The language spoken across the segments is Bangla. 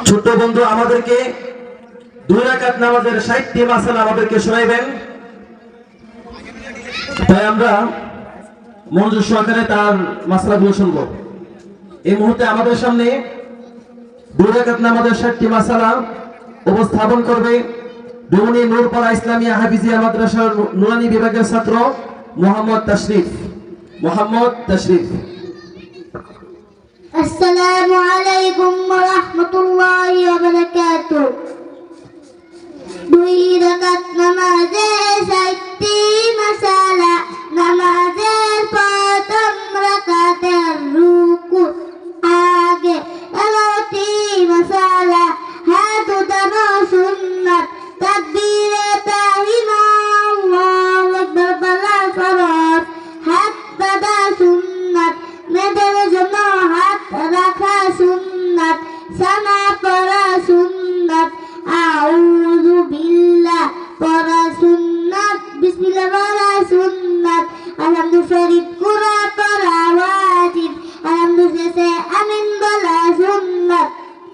ছোট্ট বন্ধু আমাদেরকে 2 রাকাত নামাজের 60টি মাসালা আমাদেরকে শোনাইবেন। তাই আমরা মনোযোগ সহকারে তার মাসালাগুলো শুনবো। এই মুহূর্তে আমাদের সামনে 2 রাকাত নামাজের 60টি মাসালা উপস্থাপন করবে ডুমনি নূরপাড়া ইসলামিয়া হাফিজিয়া মাদ্রাসার নুরানি বিভাগের ছাত্র মোহাম্মদ তাশরিফ। আসসালামু আলাইকুম ওয়া রাহমাতুল্লাহি ওয়া বারাকাতুহু। 2 রাকাত নামাজে 60টি মাসালা। নামাজের প্রথম রাকাতের রুকু আগে 11টি মাসালা। হাত উঠানো সুন্নাত, তাকবীরে তাহরিমা আল্লাহু আকবার বলা ফরজ। হাত বাঁধা সুন্নাত, মেয়েদের জন্য হাত রাখা সুন্নাত, সানা পড়া সুন্নাত, আউযু বিল্লাহ পড়া সুন্নাত, বিসমিল্লাহ পড়া সুন্নাত, আলহামদু শরীফ কুরআ পড়া ওয়াজিব, আলহামদু শেষে আমিন বলা সুন্নাত।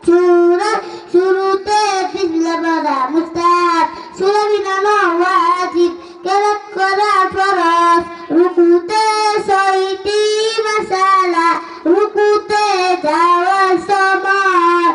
সূরা শুরুতে বিসমিল্লাহ পড়া মুস্তাহাব, সূরা বিনানো ওয়াজিব, কেরাত করা ফরজ। রুকুতে 6টি মাসালা। রুকুতে যাওয়ার সময়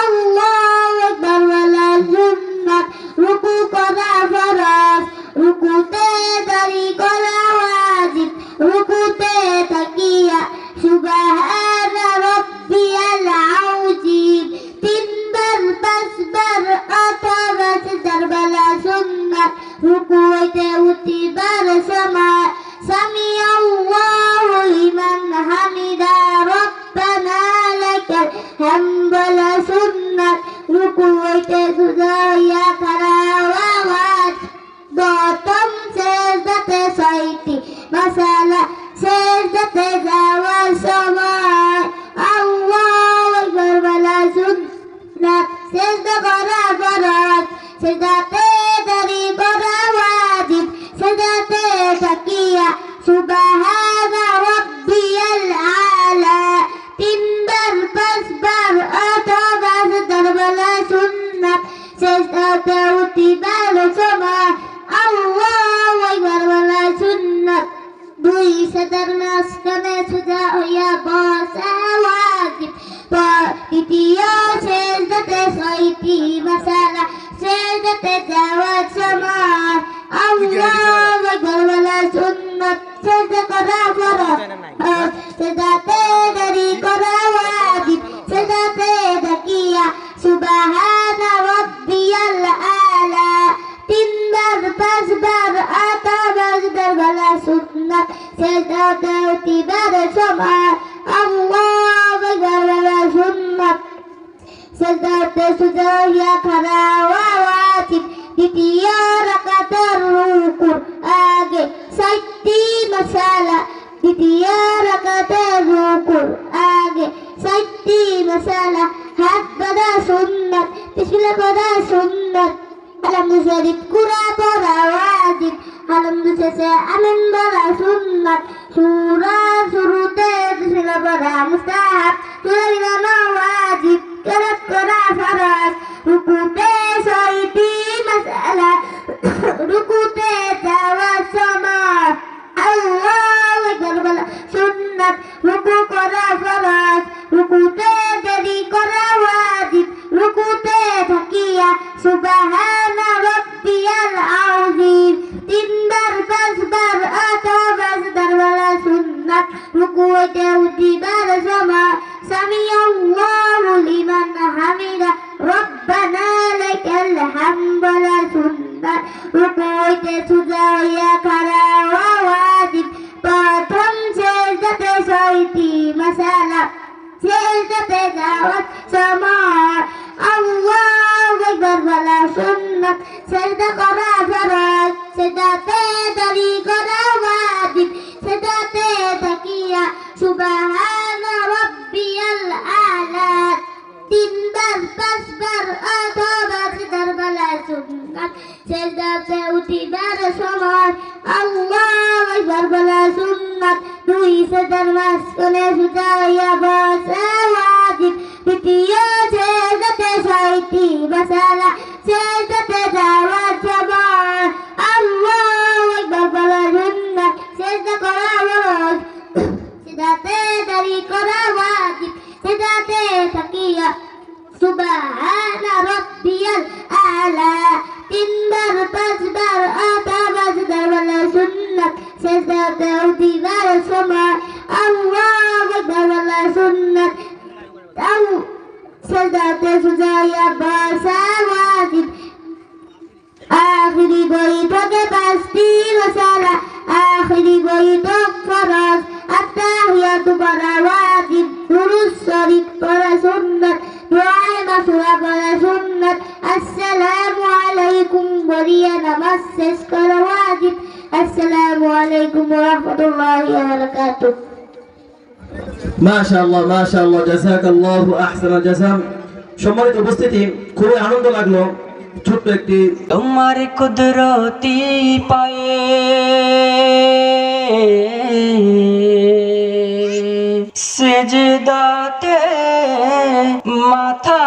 আল্লাহু আকবার বলা সুন্নাত, রুকু করা ফরজ। রুকুতে দাঁড়ি করা ওয়াজিব। রুকুতে তাকিয়া সুবহানা রাব্বিয়াল আযীম 3 বার 5 বার অথবা সিজদার বলা সুন্নাত। রুকু হইতে উঠিবার সময় সামি আল্লাহু লিমান হামিদা রব্বানা লাকাল হামদ বলা সুন্নাত। রুকু হইতে সোজা হইয়া খাড়া হওয়া। প্রথম সিজদাতে 6টি মাসালা। সিজদাতে যাওয়ার সময় আল্লাহু আকবার বলা সুন্নাত, সিজদা করা ফরজ। সিজদাতে দাঁড়ি করা ওয়াজিব। সিজদাতে তাকিয়া সুবহানা রাব্বিয়াল আলা 3 বার 5 বার অথবা সিজদার বলা সুন্নাত। সিজদাতে উঠিবার সময় আল্লাহু আকবার বলা সুন্নাত। 2 সিজদার মাঝখানে সোজা হইয়া বসা ওয়াজিব। দ্বিতীয় সিজদাতে 6টি মাসালা। সিজদাতে যাওয়ার সময় আল্লাহু আকবার বলা সুন্নাত, সিজদা করা ফরজ। সিজদাতে দাঁড়ি করা ওয়াজিব। সিজদাতে তাকিয়া সুবহানা রাব্বিয়াল আলা 3 বার 5 বার অথবা সিজদার বলা সুন্নাত। সিজদাতে উঠিবার সময় আল্লাহু আকবার বলা সুন্নাত। সিজদাতে সোজা হইয়া খাড়া হওয়া ওয়াজিব। দ্বিতীয় রাকাতের রুকুর আগে 60টি মাসালা। দ্বিতীয় রাকাতের রুকুর আগে 60টি মাসালা। হাত বাঁধা সুন্নাত, বিসমিল্লাহ পড়া সুন্নাত, আলহামদু শরীফ কুরআ পড়া ওয়াজিব, আলহামদু শেষে আমিন বলা সুন্নাত। সূরা শুরুতে বিসমিল্লাহ পড়া মুস্তাহাব, সূরা বিনানো ওয়াজিব, কেরাত করা ফরজ। রুকুতে 6টি মাসালা। রুকুতে যাওয়ার সময় আল্লাহু আকবার বলা সুন্নাত, রুকু করা ফরজ। রুকুতে দেরি করা ওয়াজিব। রুকুতে তাকিয়া সুবহানা রাব্বিয়াল আযীম 3 বার 5 বার অথবা সিজদার বলা সুন্নাত। রুকু হইতে উঠিবার সময় সামি আল্লাহু লিমান হামিদা রব্বানা লাকাল হামদ বলা সুন্নাত। রুকু হইতে সোজা হইয়া খাড়া হওয়া ওয়াজিব। প্রথম সিজদাতে 6টি মাসালা। সিজদাতে যাওয়ার সময় আল্লাহু আকবার বলা সুন্নাত, সিজদা করা ফরজ। সিজদাতে দাঁড়ি করা ওয়াজিব। সিজদাতে তাকিয়া সুবহানা রাব্বিয়াল আলা 3 বার 5 বার অথবা সিজদার বলা সুন্নাত। সিজদাতে উঠিবার সময় আল্লাহু আকবার বলা সুন্নাত। 2 সিজদার মাঝখানে সোজা হইয়া বসা ওয়াজিব। দ্বিতীয় সুবহানা রাব্বিয়াল আলা, তিনবার পাঁচবার আতাবাজদার ওয়ালা সুন্নাত, সেজদাতেও দিবার সময় আল্লাহু আকবার ওয়ালা সুন্নাত, তাও সেজদাতে সুজাইয়া বসা ওয়াজিব। আখিরি বৈঠকে পাঁচটি মাসালা, আখিরি বৈঠক ফরজ, আত্তাহিয়াতু পড়া ওয়াজিব, দুরূদ শরীফ পড়া সুন্নাত, দুআয়ে মাসুরা পড়া সুন্নাত, আসসালামু আলাইকুম বলিয়া নামাজ শেষ করা ওয়াজিব। আসসালামু আলাইকুম ওয়া রাহমাতুল্লাহি ওয়া বারাকাতুহু। মাশাআল্লাহ মাশাআল্লাহ, জাযাকাল্লাহু আহসানাল জাযা। সম্মানিত উপস্থিতি, খুবই আনন্দ লাগলো ছোট্ট একটি তোমার কুদরতি পায়ে সেজদাতে মাথা